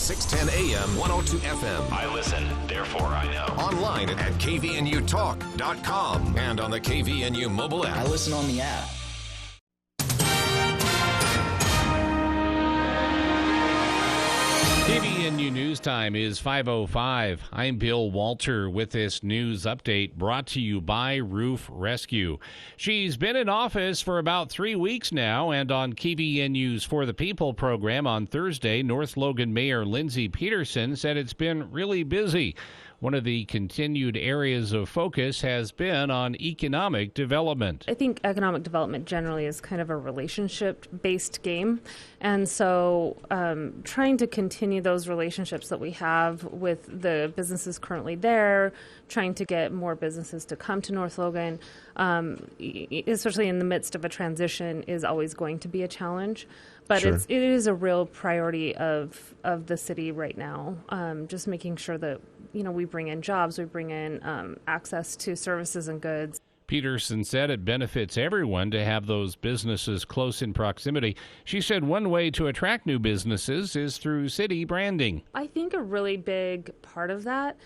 610 AM, 102 FM. I listen, therefore I know. Online at kvnutalk.com and on the KVNU mobile app. I listen on the app. KVNU News Time is 5:05. I'm Bill Walter with this news update brought to you by Roof Rescue. She's been in office for about 3 weeks now, and on KVNU's For the People program on Thursday, North Logan Mayor Lindsay Peterson said it's been really busy. One of the continued areas of focus has been on economic development. I think economic development generally is kind of a relationship-based game. And so trying to continue those relationships that we have with the businesses currently there, trying to get more businesses to come to North Logan, especially in the midst of a transition, is always going to be a challenge. But Sure. it is a real priority of the city right now, just making sure that we bring in jobs, we bring in access to services and goods. Peterson said it benefits everyone to have those businesses close in proximity. She said one way to attract new businesses is through city branding. I think a really big part of that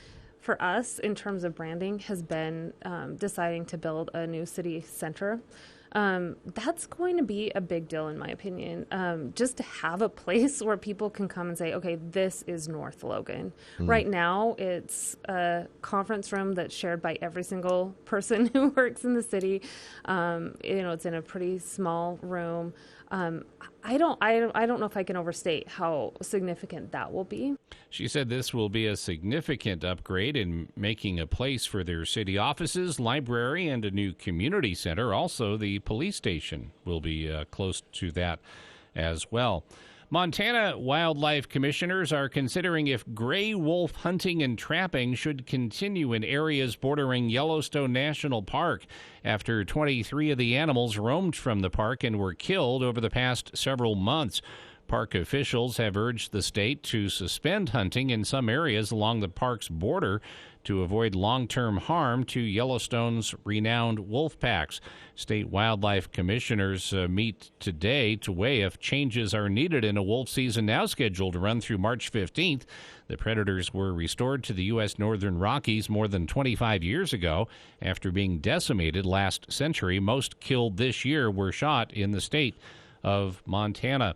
for us in terms of branding has been deciding to build a new city center. That's going to be a big deal, in my opinion, just to have a place where people can come and say, okay, this is North Logan. Right now, it's a conference room that's shared by every single person who works in the city. It's in a pretty small room. I don't know if I can overstate how significant that will be. She said this will be a significant upgrade in making a place for their city offices, library, and a new community center. Also, the police station will be close to that as well. Montana wildlife commissioners are considering if gray wolf hunting and trapping should continue in areas bordering Yellowstone National Park after 23 of the animals roamed from the park and were killed over the past several months. Park officials have urged the state to suspend hunting in some areas along the park's border to avoid long-term harm to Yellowstone's renowned wolf packs. State wildlife commissioners meet today to weigh if changes are needed in a wolf season now scheduled to run through March 15th. The predators were restored to the U.S. Northern Rockies more than 25 years ago after being decimated last century. Most killed this year were shot in the state of Montana.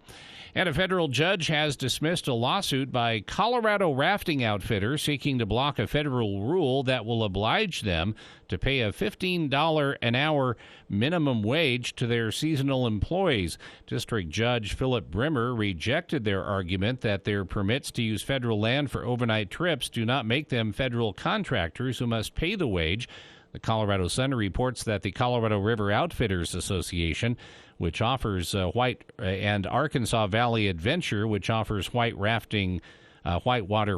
And a federal judge has dismissed a lawsuit by Colorado rafting outfitters seeking to block a federal rule that will oblige them to pay a $15 an hour minimum wage to their seasonal employees. District Judge Philip Brimmer rejected their argument that their permits to use federal land for overnight trips do not make them federal contractors who must pay the wage. The Colorado Sun reports that the Colorado River Outfitters Association, which offers and Arkansas Valley Adventure, which offers whitewater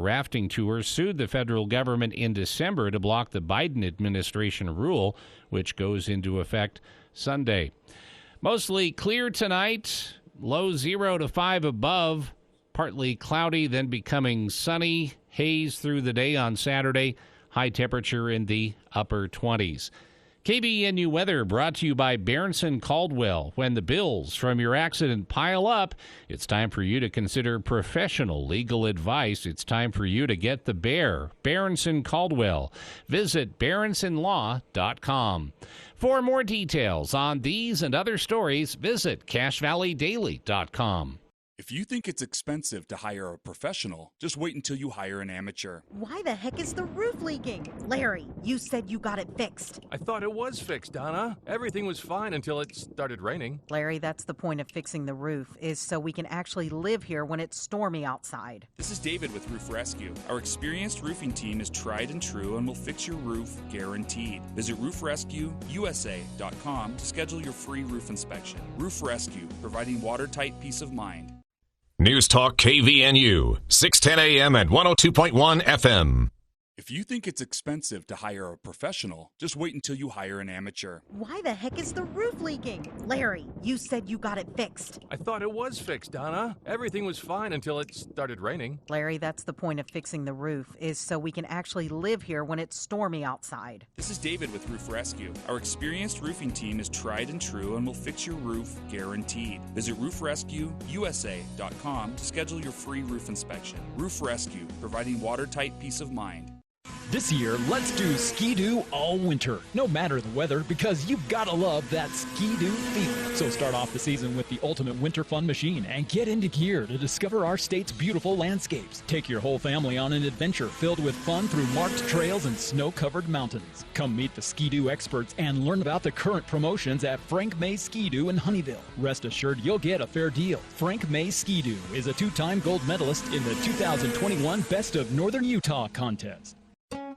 rafting tours, sued the federal government in December to block the Biden administration rule, which goes into effect Sunday. Mostly clear tonight, low 0 to 5 above, partly cloudy, then becoming sunny, haze through the day on Saturday. High temperature in the upper 20s. KBNU weather brought to you by Berenson Caldwell. When the bills from your accident pile up, it's time for you to consider professional legal advice. It's time for you to get the bear. Berenson Caldwell. Visit BerensonLaw.com. For more details on these and other stories, visit CashValleyDaily.com. If you think it's expensive to hire a professional, just wait until you hire an amateur. Why the heck is the roof leaking? Larry, you said you got it fixed. I thought it was fixed, Donna. Everything was fine until it started raining. Larry, that's the point of fixing the roof, is so we can actually live here when it's stormy outside. This is David with Roof Rescue. Our experienced roofing team is tried and true and will fix your roof guaranteed. Visit roofrescueusa.com to schedule your free roof inspection. Roof Rescue, providing watertight peace of mind. News Talk KVNU, 610 AM and 102.1 FM. If you think it's expensive to hire a professional, just wait until you hire an amateur. Why the heck is the roof leaking? Larry, you said you got it fixed. I thought it was fixed, Donna. Everything was fine until it started raining. Larry, that's the point of fixing the roof, is so we can actually live here when it's stormy outside. This is David with Roof Rescue. Our experienced roofing team is tried and true and will fix your roof guaranteed. Visit roofrescueusa.com to schedule your free roof inspection. Roof Rescue, providing watertight peace of mind. This year, let's do Ski-Doo all winter, no matter the weather, because you've got to love that Ski-Doo feeling. So start off the season with the ultimate winter fun machine and get into gear to discover our state's beautiful landscapes. Take your whole family on an adventure filled with fun through marked trails and snow-covered mountains. Come meet the Ski-Doo experts and learn about the current promotions at Frank May Ski-Doo in Honeyville. Rest assured you'll get a fair deal. Frank May Ski-Doo is a two-time gold medalist in the 2021 Best of Northern Utah contest.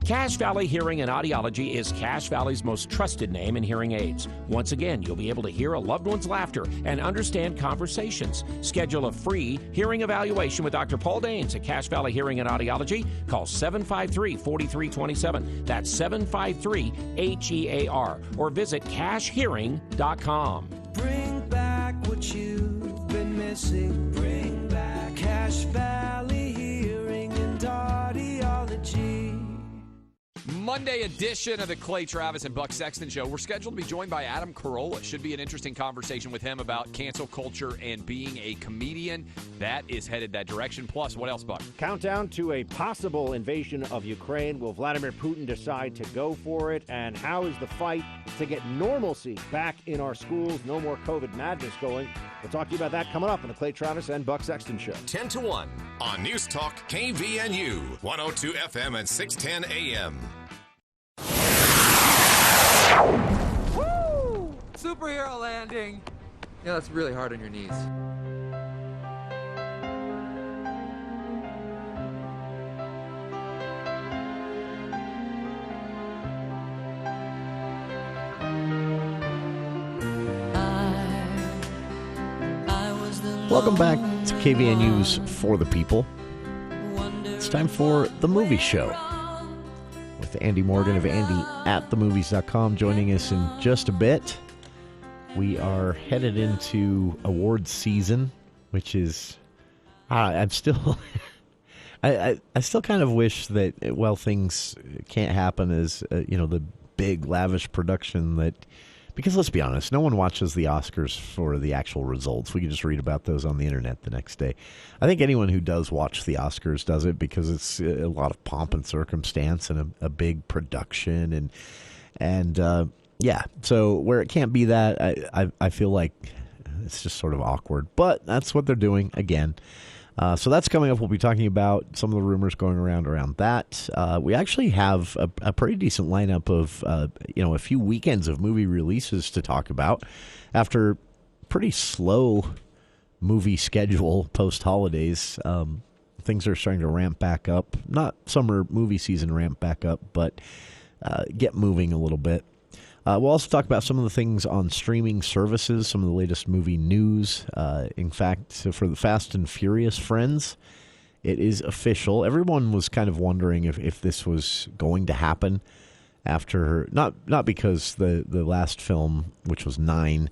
Cache Valley Hearing and Audiology is Cache Valley's most trusted name in hearing aids. Once again, you'll be able to hear a loved one's laughter and understand conversations. Schedule a free hearing evaluation with Dr. Paul Danes at Cache Valley Hearing and Audiology. Call 753-4327. That's 753-HEAR. Or visit cachehearing.com. Bring back what you've been missing. Bring back Cache Valley Hearing and Audiology. Monday edition of the Clay Travis and Buck Sexton Show. We're scheduled to be joined by Adam Carolla. It should be an interesting conversation with him about cancel culture and being a comedian. That is headed that direction. Plus, what else, Buck? Countdown to a possible invasion of Ukraine. Will Vladimir Putin decide to go for it? And how is the fight to get normalcy back in our schools? No more COVID madness going. We'll talk to you about that coming up on the Clay Travis and Buck Sexton Show. 10 to 1 on News Talk KVNU, 102 FM and 610 AM. Woo! Superhero landing. Yeah, that's really hard on your knees. Welcome back to KVNU's For the People. It's time for The Movie Show with Andy Morgan of AndyAtTheMovies.com joining us in just a bit. We are headed into awards season, which is, I'm still, I still kind of wish that, well, things can't happen as, the big lavish production that, because let's be honest, no one watches the Oscars for the actual results. We can just read about those on the internet the next day. I think anyone who does watch the Oscars does it because it's a lot of pomp and circumstance and a big production and yeah. So where it can't be that, I feel like it's just sort of awkward. But that's what they're doing again. So that's coming up. We'll be talking about some of the rumors going around that. We actually have a pretty decent lineup of, a few weekends of movie releases to talk about after pretty slow movie schedule post-holidays. Things are starting to ramp back up. Not summer movie season ramp back up, but get moving a little bit. We'll also talk about some of the things on streaming services, some of the latest movie news. In fact, for the Fast and Furious friends, it is official. Everyone was kind of wondering if this was going to happen after, not because the last film, which was 9,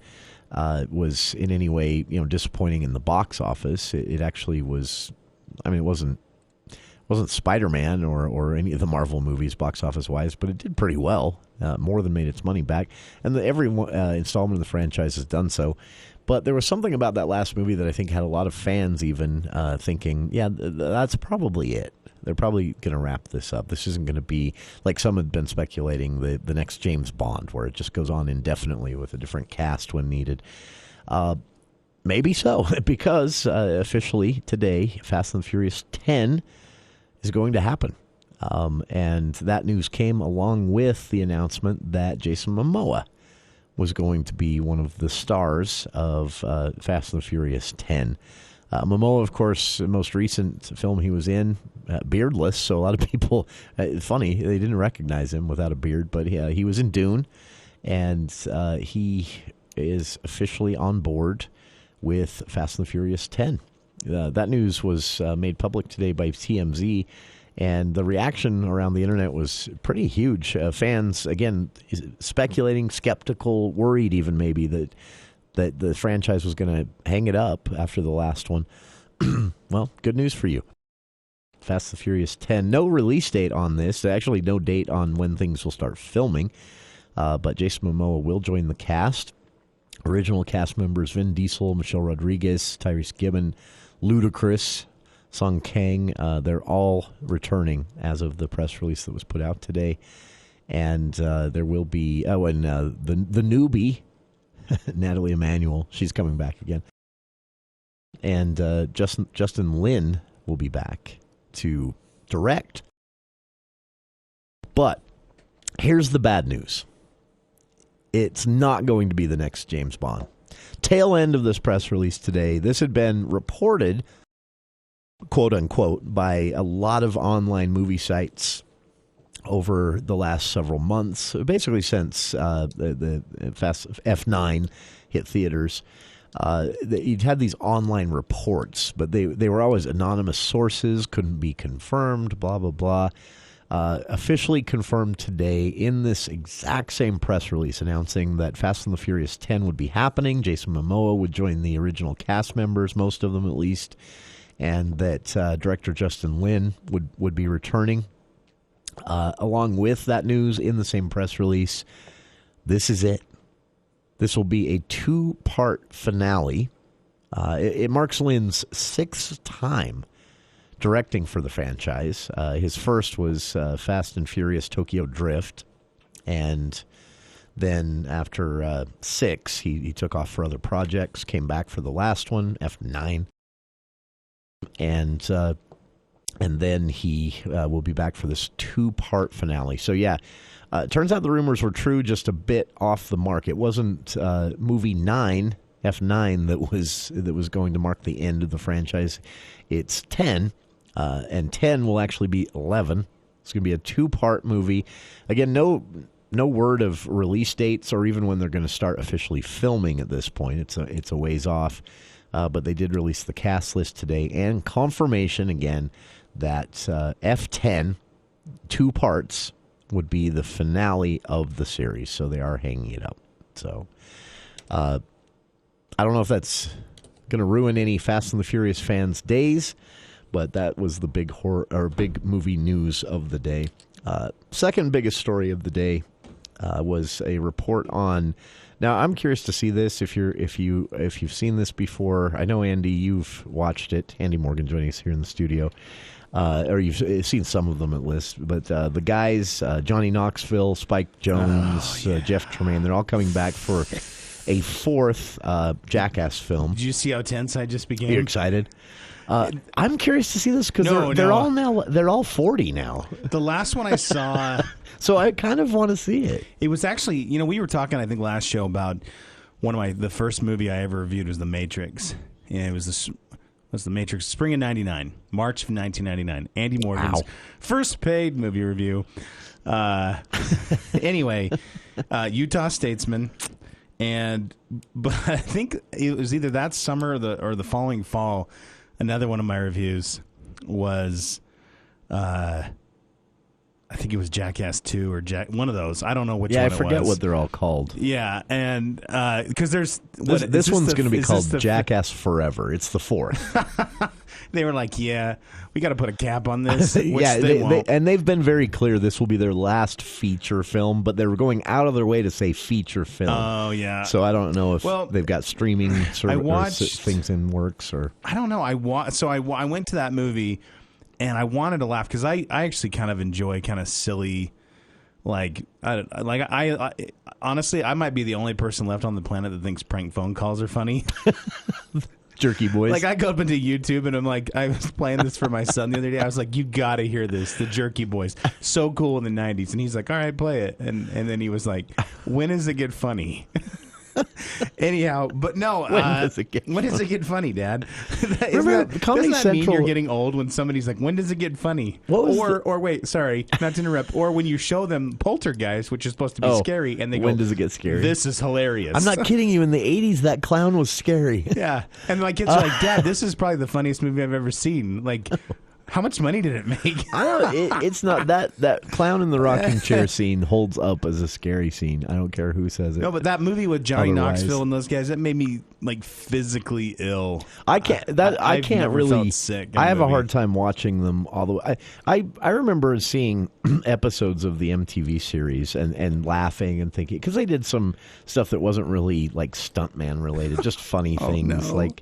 was in any way disappointing in the box office. It actually was. I mean, it wasn't Spider-Man or any of the Marvel movies box office wise, but it did pretty well, more than made its money back. And every installment of the franchise has done so. But there was something about that last movie that I think had a lot of fans even thinking, yeah, that's probably it. They're probably going to wrap this up. This isn't going to be, like some had been speculating, the next James Bond, where it just goes on indefinitely with a different cast when needed. Maybe so, because officially today, Fast and Furious 10 is going to happen. And that news came along with the announcement that Jason Momoa was going to be one of the stars of Fast and the Furious 10. Momoa, of course, the most recent film he was in, beardless, so a lot of people, funny, they didn't recognize him without a beard, but he was in Dune, and he is officially on board with Fast and the Furious 10. That news was made public today by TMZ, And the reaction around the internet was pretty huge. Fans, again, speculating, skeptical, worried even maybe that the franchise was going to hang it up after the last one. Well, good news for you. Fast and the Furious 10. No release date on this. Actually, no date on when things will start filming. But Jason Momoa will join the cast. Original cast members Vin Diesel, Michelle Rodriguez, Tyrese Gibbon, Ludacris, Sung Kang. They're all returning as of the press release that was put out today. And there will be... Oh, and the newbie, Natalie Emmanuel, she's coming back again. And Justin Lin will be back to direct. But here's the bad news. It's not going to be the next James Bond. Tail end of this press release today, this had been reported, quote unquote, by a lot of online movie sites over the last several months, basically since the Fast F9 hit theaters. You'd had these online reports, but they were always anonymous sources, couldn't be confirmed, blah, blah, blah. Officially confirmed today in this exact same press release announcing that Fast and the Furious 10 would be happening. Jason Momoa would join the original cast members, most of them at least, and that director Justin Lin would be returning. Along with that news in the same press release, this is it. This will be a 2-part finale. It marks Lin's 6th time directing for the franchise. His first was Fast and Furious Tokyo Drift. And then after 6, he took off for other projects, came back for the last one, F9. And then he will be back for this 2-part finale. So, yeah. Turns out the rumors were true, just a bit off the mark. It wasn't movie 9, F9, that was going to mark the end of the franchise. It's 10, and 10 will actually be 11. It's going to be a 2-part movie. Again, no word of release dates or even when they're going to start officially filming at this point. It's a ways off, but they did release the cast list today and confirmation again that F10, 2 parts, would be the finale of the series, so they are hanging it up. So, I don't know if that's going to ruin any Fast and the Furious fans' days, but that was the big big movie news of the day. Second biggest story of the day was a report on. Now, I'm curious to see this. If you've seen this before, I know Andy, you've watched it. Andy Morgan joining us here in the studio. Or you've seen some of them at least, but the guys, Johnny Knoxville, Spike Jonze, Jeff Tremaine, they're all coming back for a 4th Jackass film. Did you see how tense I just became? You're excited? I'm curious to see this because they're all 40 now. The last one I saw, so I kind of want to see it. It was actually, we were talking, I think, last show about the first movie I ever reviewed was The Matrix, and it was The Matrix, spring of 99, March of 1999. Andy Morgan's first paid movie review. Anyway, Utah Statesman. But I think it was either that summer or the following fall, another one of my reviews was, I think it was Jackass 2 or one of those. I don't know which one it was. Yeah, I forget what they're all called. Yeah, and because there's... This one's going to be called Jackass Forever. It's the 4th. They were like, yeah, we got to put a cap on this. Which yeah, they've been very clear this will be their last feature film, but they were going out of their way to say feature film. Oh, yeah. So I don't know if they've got streaming things in works or... I don't know. I went to that movie... And I wanted to laugh because I actually kind of enjoy kind of silly, I honestly, I might be the only person left on the planet that thinks prank phone calls are funny. Jerky Boys. Like I go up into YouTube and I'm like, I was playing this for my son the other day. I was like, you got to hear this, the Jerky Boys, so cool in the 90s. And he's like, all right, play it. And then he was like, when does it get funny? Anyhow, but no. When does it get funny, Dad? Remember, Comedy doesn't that Central... mean you're getting old when somebody's like, when does it get funny? Or wait, sorry, not to interrupt. Or when you show them Poltergeist, which is supposed to be scary, and they go, when does it get scary? This is hilarious. I'm not kidding you. In the 80s, that clown was scary. Yeah, and my kids are like, Dad, this is probably the funniest movie I've ever seen. Like, How much money did it make? I don't. It's not that clown in the rocking chair scene holds up as a scary scene. I don't care who says it. No, but that movie with Johnny Otherwise. Knoxville and those guys, that made me like physically ill. I can't. I can't never really. felt sick in I a have a movie. hard time watching them all the way. I remember seeing episodes of the MTV series and laughing and thinking, because they did some stuff that wasn't really like stuntman related, just funny things like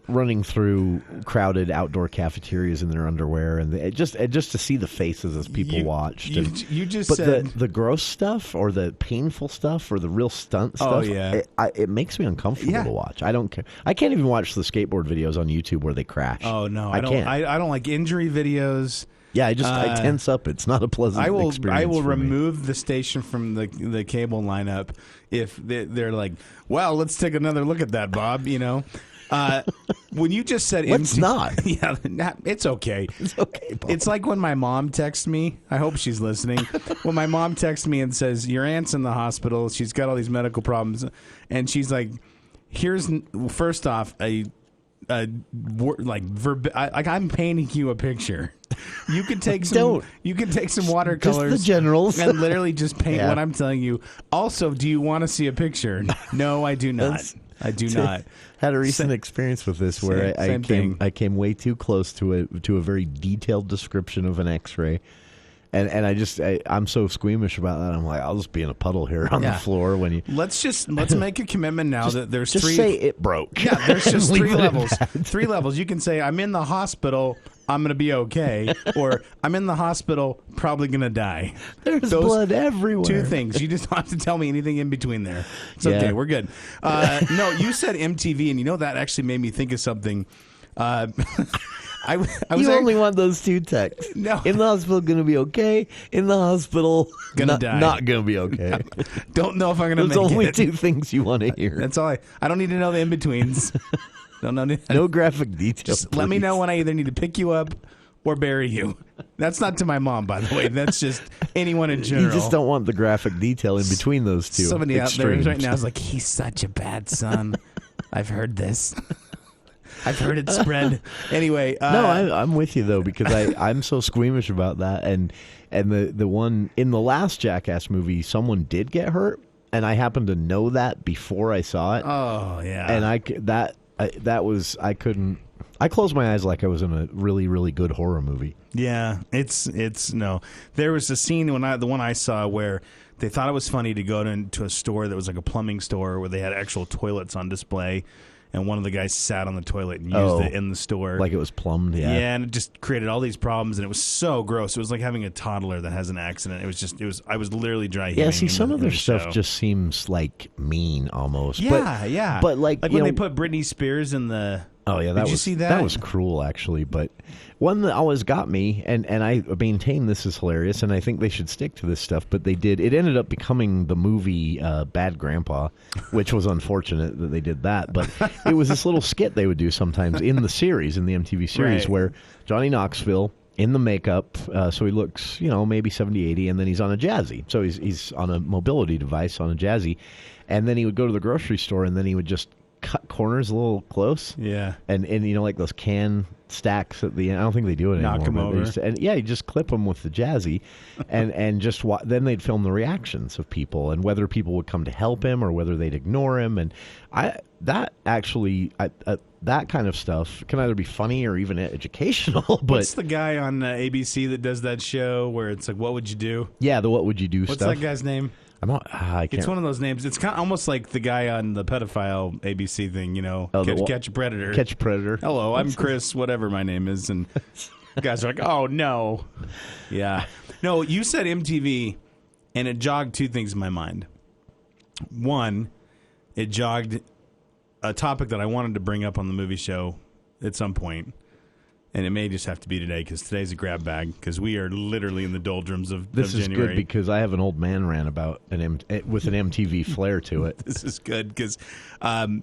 running through crowded outdoor cafeterias in their underwear, and just to see the faces as people watched. You just but said the gross stuff or the painful stuff or the real stunt stuff. Oh, yeah. It makes me uncomfortable to watch. I don't care. I can't even watch the skateboard videos on YouTube where they crash. Oh no, I can't. I don't like injury videos. Yeah, I tense up. It's not a pleasant experience. I will for me. remove the station from the cable lineup if they're like, well, let's take another look at that, Bob. You know. When you just said Let's not. Yeah, it's okay. It's okay, Bob. It's like when my mom texts me. I hope she's listening. When my mom texts me and says, your aunt's in the hospital. She's got all these medical problems. And she's like, here's, first off, I'm painting you a picture. You could take some. You could take some watercolors, just the generals, and literally just paint what I'm telling you. Also, do you want to see a picture? No, I do not. I do not. Had a recent experience with this where I came way too close to a very detailed description of an X-ray. And I'm so squeamish about that. I'm like, I'll just be in a puddle here on the floor when you. Let's make a commitment now that there's just three. Say it broke. Yeah, there's just Leave three it at levels. that. 3 levels. You can say I'm in the hospital. I'm going to be okay, or I'm in the hospital, probably going to die. There's blood everywhere. 2 things. You just don't have to tell me anything in between there. It's okay. We're good. No, you said MTV, and that actually made me think of something. I was only want those 2 texts. No. In the hospital, going to be okay. In the hospital, Gonna die. Not going to be okay. Don't know if I'm going to make it. There's only 2 things you want to hear. That's all. I don't need to know the in-betweens. No graphic details. Just let me know when I either need to pick you up or bury you. That's not to my mom, by the way. That's just anyone in general. You just don't want the graphic detail in between those 2. Somebody extremes. out there right now is like, he's such a bad son. I've heard this. I've heard it spread. Anyway. No, I'm with you, though, because I'm so squeamish about that. And the one in the last Jackass movie, someone did get hurt, and I happened to know that before I saw it. Oh, yeah. And I couldn't. I closed my eyes like I was in a really, really good horror movie. Yeah, it's no. There was a scene the one I saw where they thought it was funny to go into a store that was like a plumbing store where they had actual toilets on display. And one of the guys sat on the toilet and used it in the store. Like it was plumbed, yeah. Yeah, and it just created all these problems, and it was so gross. It was like having a toddler that has an accident. I was literally dry heaving. Yeah, see, some of their stuff just seems like mean almost. Yeah. But like when they put Britney Spears in the... Oh, yeah, Did you see that? That was cruel, actually. But one that always got me, and I maintain this is hilarious, and I think they should stick to this stuff, but they did. It ended up becoming the movie Bad Grandpa, which was unfortunate that they did that. But it was this little skit they would do sometimes in the series, in the MTV series, where Johnny Knoxville, in the makeup, so he looks, maybe 70, 80, and then he's on a Jazzy. So he's on a mobility device on a Jazzy. And then he would go to the grocery store, and then he would just cut corners a little close. Yeah. And like those can stacks at the end. I don't think they do it anymore. Knock them over. You just clip them with the Jazzy and just then they'd film the reactions of people and whether people would come to help him or whether they'd ignore him. And that kind of stuff can either be funny or even educational. But what's the guy on ABC that does that show where it's like, what would you do? Yeah, the what would you do What's stuff. that guy's name? I can't. It's one of those names. It's kind of almost like the guy on the pedophile ABC thing, Catch a Predator. Catch a Predator. Hello, I'm Chris, whatever my name is. And guys are like, oh, no. Yeah. No, you said MTV, and it jogged 2 things in my mind. One, it jogged a topic that I wanted to bring up on the movie show at some point. And it may just have to be today because today's a grab bag because we are literally in the doldrums of This is January. good because I have an old man rant about with an MTV flair to it. This is good because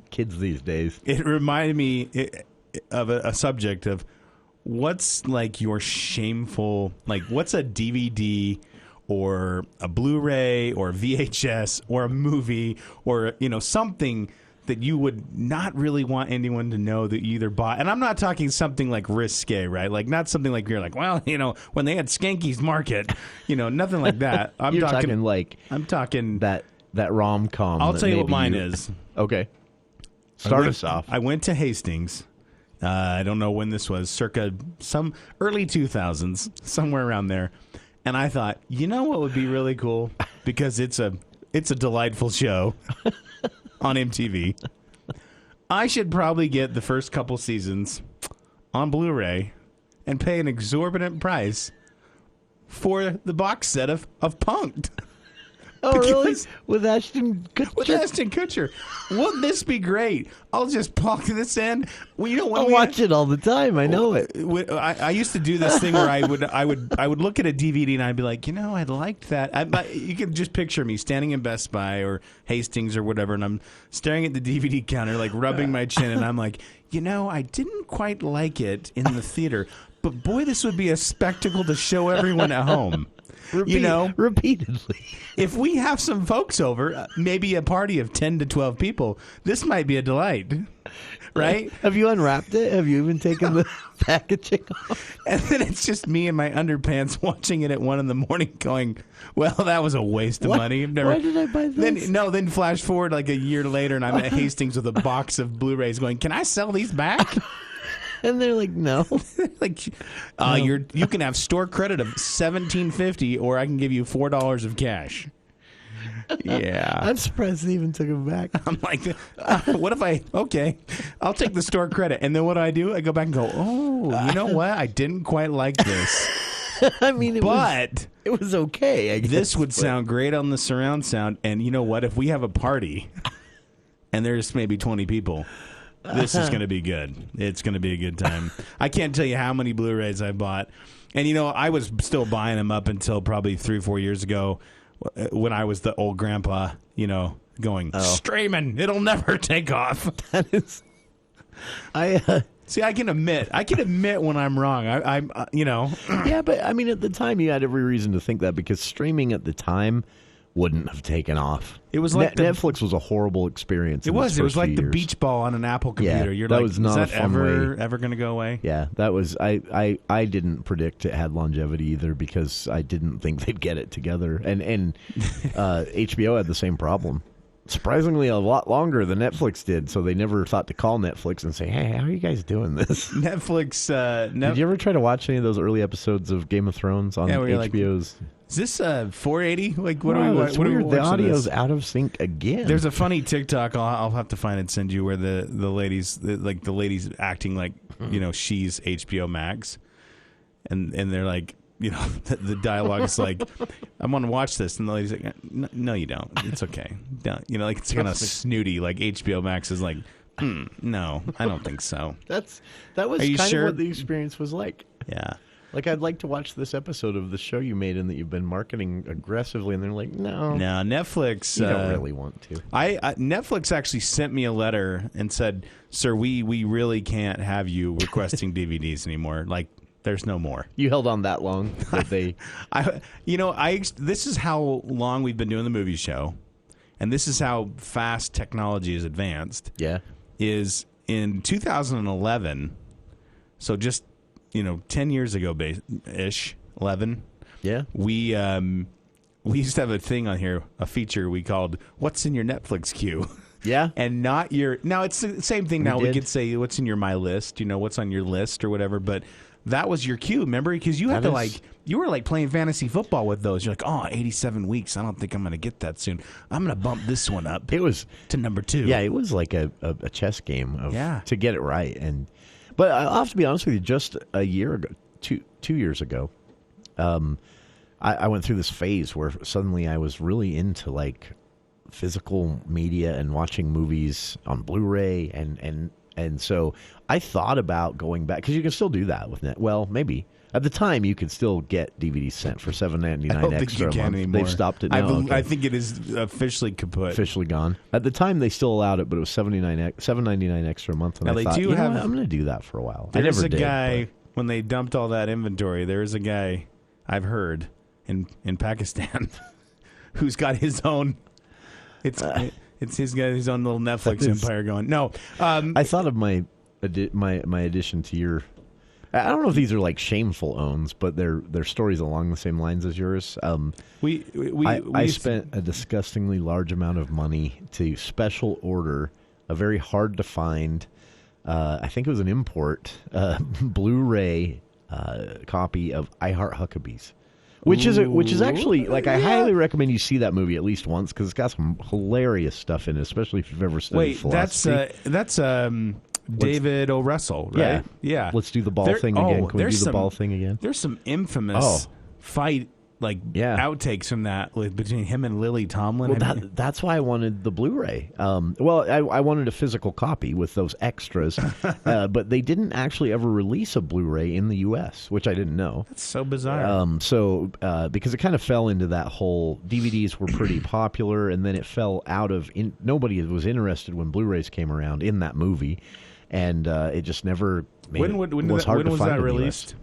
kids these days. It reminded me of a subject of what's like your shameful, like what's a DVD or a Blu-ray or VHS or a movie or something that you would not really want anyone to know that you either bought. And I'm not talking something like risque, right? Like not something like you're like, well, when they had Skanky's Market, nothing like that. I'm talking that rom-com. I'll tell you what mine is. Okay. Start us off. I went to Hastings. I don't know when this was, circa some early 2000s, somewhere around there. And I thought, what would be really cool? Because it's a delightful show on MTV. I should probably get the first couple seasons on Blu-ray and pay an exorbitant price for the box set of Punk'd. Oh, really? With Ashton Kutcher? With Ashton Kutcher. Wouldn't this be great? I'll just plug this in. Well, I watch it all the time. I know it. I used to do this thing where I would look at a DVD and I'd be like, I liked that. You can just picture me standing in Best Buy or Hastings or whatever, and I'm staring at the DVD counter, like rubbing my chin, and I'm like, I didn't quite like it in the theater, but boy, this would be a spectacle to show everyone at home. Repeatedly. If we have some folks over, maybe a party of 10 to 12 people, this might be a delight, right? Have you unwrapped it? Have you even taken the packaging off? And then it's just me in my underpants watching it at 1 a.m. going, well, that was a waste of money. Why did I buy this? Then flash forward like a year later and I'm at Hastings with a box of Blu-rays going, can I sell these back? And they're like, no. You can have store credit of $17.50, or I can give you $4 of cash. Yeah. I'm surprised they even took them back. I'm like, what if I'll take the store credit. And then what do? I go back and go, oh, you know what? I didn't quite like this. I mean, it was okay, I guess. This would sound great on the surround sound. And you know what? If we have a party and there's maybe 20 people, this is going to be good. It's going to be a good time. I can't tell you how many Blu-rays I bought. And, I was still buying them up until probably 3 or 4 years ago when I was the old grandpa, going, streaming, it'll never take off. That is... See, I can admit when I'm wrong. Yeah, but, I mean, at the time, you had every reason to think that because streaming at the time wouldn't have taken off. It was like Netflix was a horrible experience. It was like the beach ball on an Apple computer. Yeah, You're that like, was not is that ever going to go away? Yeah, that was. I didn't predict it had longevity either because I didn't think they'd get it together. And HBO had the same problem. Surprisingly, a lot longer than Netflix did. So they never thought to call Netflix and say, "Hey, how are you guys doing this?" Netflix. Did you ever try to watch any of those early episodes of Game of Thrones on HBO's? Is this 480? Like, what are we? It's weird. The audio's out of sync again. There's a funny TikTok I'll have to find and send you where the ladies acting like she's HBO Max, and they're like the dialogue is like, I want to watch this, and the lady's like, no, you don't. It's okay. Don't. Like it's kind of snooty. Like HBO Max is like, no, I don't think so. That was kind of what the experience was like. Yeah. Like, I'd like to watch this episode of the show you made and that you've been marketing aggressively, and they're like, no. Netflix. You don't really want to. Netflix actually sent me a letter and said, sir, we really can't have you requesting DVDs anymore. Like, there's no more. You held on that long that they... This is how long we've been doing the movie show, and this is how fast technology is advanced. Yeah. Is in 2011, so just... 10 years ago, ish, 11. Yeah. We used to have a thing on here, a feature we called "What's in your Netflix queue." Yeah. And not your. Now it's the same thing. Now we could say "What's in your my list?" What's on your list or whatever. But that was your queue, remember? Because you had to you were like playing fantasy football with those. You're like, 87 weeks. I don't think I'm going to get that soon. I'm going to bump this one up. It was to number 2. Yeah, it was like a chess game to get it right. But I'll have to be honest with you, just a year ago, 2 years ago, I went through this phase where suddenly I was really into like physical media and watching movies on Blu-ray and so I thought about going back because you can still do that with Net. Well, maybe at the time you could still get DVDs sent for $7.99 extra a month. Anymore. They've stopped it now. I think it is officially kaput. Officially gone. At the time they still allowed it, but it was $7.99 extra a month. And now I thought, I'm going to do that for a while. There's a guy when they dumped all that inventory. There is a guy I've heard in Pakistan who's got his own. It's It's he's got his own little Netflix empire going. No, I thought of my addition to your. I don't know if these are like shameful owns, but they're stories along the same lines as yours. I spent a disgustingly large amount of money to special order a very hard to find. I think it was an import Blu-ray copy of I Heart Huckabees. Which is actually, like, I highly recommend you see that movie at least once because it's got some hilarious stuff in it, especially if you've ever studied philosophy. That's David O. Russell, right? Yeah. Let's do the ball thing again. Can we do the ball thing again? There's some infamous fight, outtakes from that between him and Lily Tomlin. Well, that's why I wanted the Blu-ray. I wanted a physical copy with those extras, but they didn't actually ever release a Blu-ray in the U.S., which I didn't know. That's so bizarre. Because it kind of fell into that whole DVDs were pretty popular, and then it fell out of nobody was interested when Blu-rays came around in that movie, and it just never when was that released?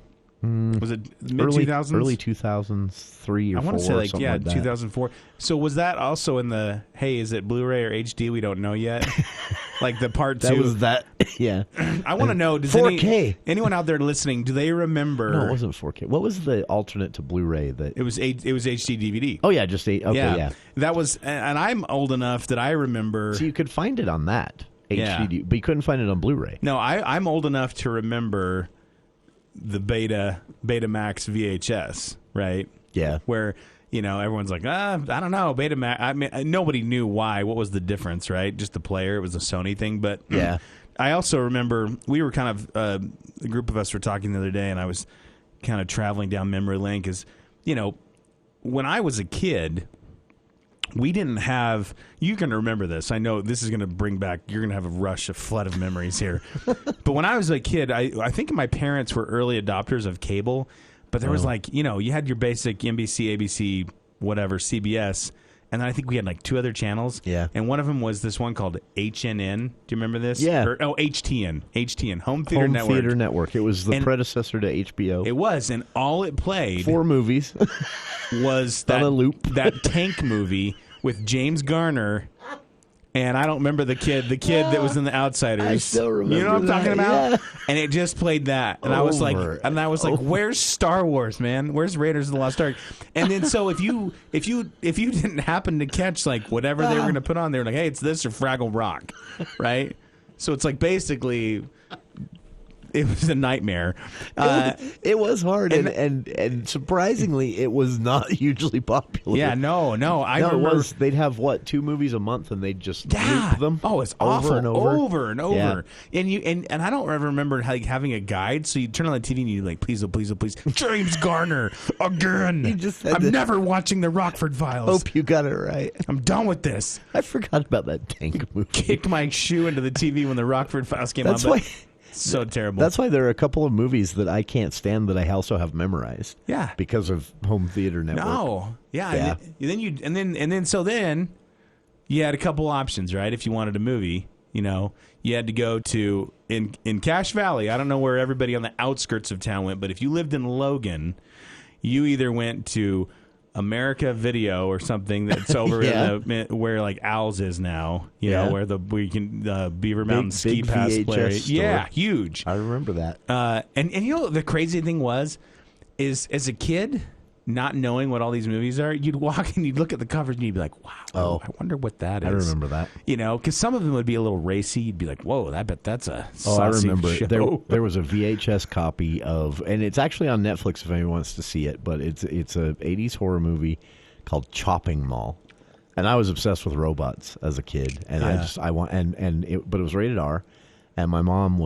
Was it mid-2000s? Early 2003 or 4 I want to say like 2004. So was that also in the, hey, is it Blu-ray or HD? We don't know yet. Like the part 2. That was that, yeah. I want to know, does 4K. Anyone out there listening, do they remember? No, it wasn't 4K. What was the alternate to Blu-ray? It was HD DVD. Oh, yeah, just 8. Okay, yeah. That was, and I'm old enough that I remember. So you could find it on that HD, but you couldn't find it on Blu-ray. No, I'm old enough to remember the Betamax VHS, right? Yeah. Where, everyone's like, I don't know, Betamax. I mean, nobody knew why. What was the difference, right? Just the player. It was a Sony thing. But yeah. I also remember we were kind of, a group of us were talking the other day, and I was kind of traveling down memory lane because, when I was a kid, we didn't have, you can remember this. I know this is going to bring back, you're going to have a flood of memories here. But when I was a kid, I think my parents were early adopters of cable, but there was you had your basic NBC, ABC, whatever, CBS, and then I think we had like 2 other channels. Yeah. And one of them was this one called HNN. Do you remember this? Yeah. HTN, Home Theater Network. Home Theater Network. It was the predecessor to HBO. It was, and all it played 4 movies. Was on a loop. That tank movie with James Garner, and I don't remember the kid that was in The Outsiders. I still remember. You know what I'm talking about? Yeah. And it just played that, and I was like, "Where's Star Wars, man? Where's Raiders of the Lost Ark?" And then so if you didn't happen to catch like whatever they were going to put on, they were like, "Hey, it's this or Fraggle Rock," right? So it's like basically. It was a nightmare. It was hard, and surprisingly, it was not hugely popular. Yeah, no. I remember it was. They'd have 2 movies a month, and they'd just loop them. Oh, it's over awful, and over, over and over. Yeah. And I don't ever remember having a guide. So you turn on the TV and you like, please, James Garner again. I'm never watching the Rockford Files. Hope you got it right. I'm done with this. I forgot about that tank movie. Kicked my shoe into the TV when the Rockford Files came on. That's why. So terrible. That's why there are a couple of movies that I can't stand that I also have memorized. Yeah, because of Home Theater Network. No, yeah. And then so you had a couple options, right? If you wanted a movie, you had to go to in Cache Valley. I don't know where everybody on the outskirts of town went, but if you lived in Logan, you either went to America Video or something that's over where like Owl's is now, where we can Beaver Mountain Ski Pass player. Yeah, huge. I remember that. And the crazy thing is as a kid, not knowing what all these movies are, you'd walk and you'd look at the covers and you'd be like, wow, I wonder what that is. I remember that. Because some of them would be a little racy. You'd be like, whoa, I bet that's a saucy I remember. Show. There was a VHS copy of, and it's actually on Netflix if anyone wants to see it, but it's a 80s horror movie called Chopping Mall. And I was obsessed with robots as a kid, and but it was rated R. And my mom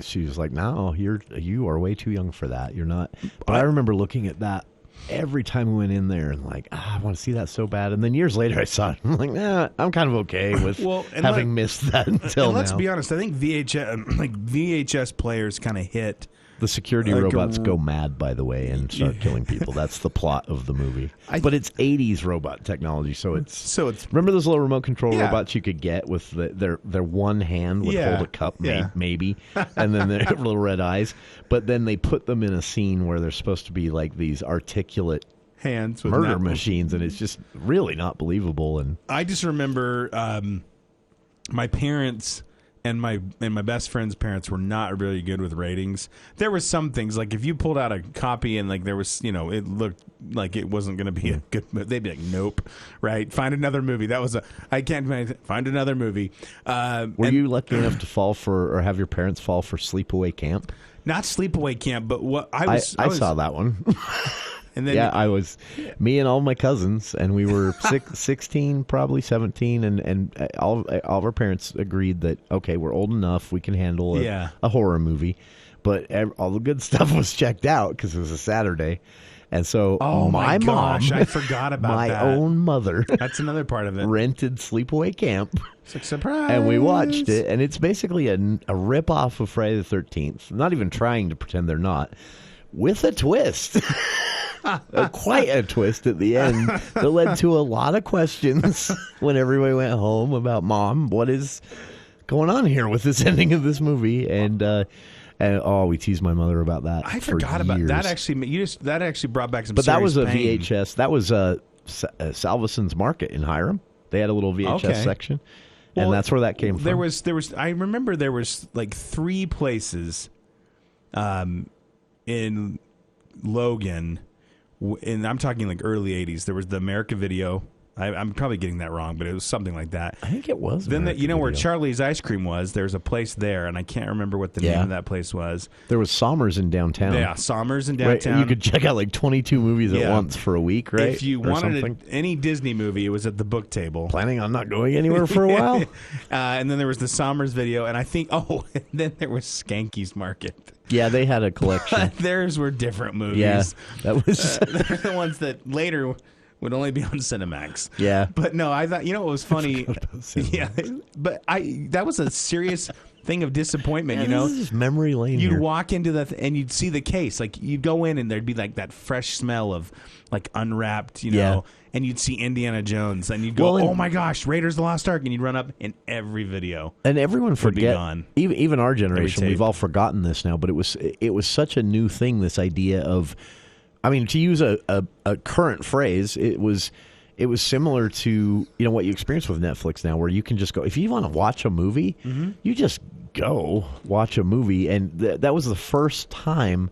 she was like, no, you are way too young for that. You're not. But I remember looking at that every time we went in there and like, I want to see that so bad. And then years later I saw it. I'm like, nah, I'm kind of okay with having missed that until now. Let's be honest. I think VHS players kind of hit. The security robots go mad, by the way, and start killing people. That's the plot of the movie. But it's 80s robot technology, so it's remember those little remote control robots you could get with their one hand would hold a cup, maybe, and then their little red eyes. But then they put them in a scene where they're supposed to be like these articulate hands with murder machines, and it's just really not believable. And I just remember my parents and my best friend's parents were not really good with ratings. There were some things, like if you pulled out a copy and like there was, it looked like it wasn't going to be a good movie, they'd be like, nope, right? Find another movie. I can't find another movie. Were you lucky enough to fall for, or have your parents fall for Sleepaway Camp? Not Sleepaway Camp, but what I saw that one. And then I was, me and all my cousins, and we were 16, probably 17, and all of our parents agreed that, okay, we're old enough, we can handle a horror movie, but all the good stuff was checked out because it was a Saturday, and so my gosh, mom, I forgot about my that. own mother, that's another part of it, rented Sleepaway Camp. It's like, surprise, and we watched it, and it's basically a rip-off of Friday the 13th, not even trying to pretend they're not, with a twist. Quite a twist at the end that led to a lot of questions when everybody went home about, Mom, what is going on here with this ending of this movie? And we teased my mother about that. I forgot about that. That actually brought back some. But that was a pain. VHS. That was Salveson's Market in Hiram. They had a little VHS section, and that's where that came from. There was. I remember there was like 3 places, in Logan. And I'm talking like early 80s. There was the America Video. I'm probably getting that wrong, but it was something like that. I think it was. Then where Video. Charlie's Ice Cream was, there was a place there, and I can't remember what the name of that place was. There was Somers in downtown. Yeah, Somers in downtown. Right, you could check out like 22 movies at once for a week, right? If you wanted any Disney movie, it was at the book table. Planning on not going anywhere for a while. And then there was the Somers Video, and I think, and then there was Skanky's Market. Yeah, they had a collection. Theirs were different movies. Yeah, that was they're the ones that later would only be on Cinemax. Yeah, but no, I thought what was funny. Yeah, but that was a serious thing of disappointment. This is memory lane. You'd here. walk into and you'd see the case. Like you'd go in and there'd be like that fresh smell of like unwrapped, and you'd see Indiana Jones, and you'd go, "Oh my gosh, Raiders of the Lost Ark!" And you'd run up in every video. And everyone forget, even our generation, we've all forgotten this now. But it was such a new thing. This idea of, to use a current phrase, it was similar to what you experience with Netflix now, where you can just go, if you want to watch a movie, you just go watch a movie, and that was the first time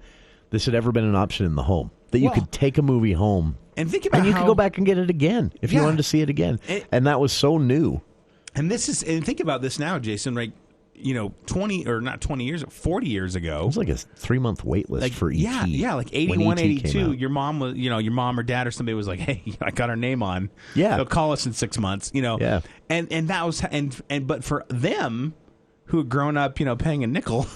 this had ever been an option in the home, that you could take a movie home. And think about you could go back and get it again if you wanted to see it again. And that was so new. And think about this now, Jason, like, 40 years ago. It was like a 3-month wait list for E.T. Yeah, like 81, 82. Your mom was, your mom or dad or somebody was like, "Hey, I got our name on. Yeah. They'll call us in 6 months, Yeah. And that was, but for them who had grown up, paying a nickel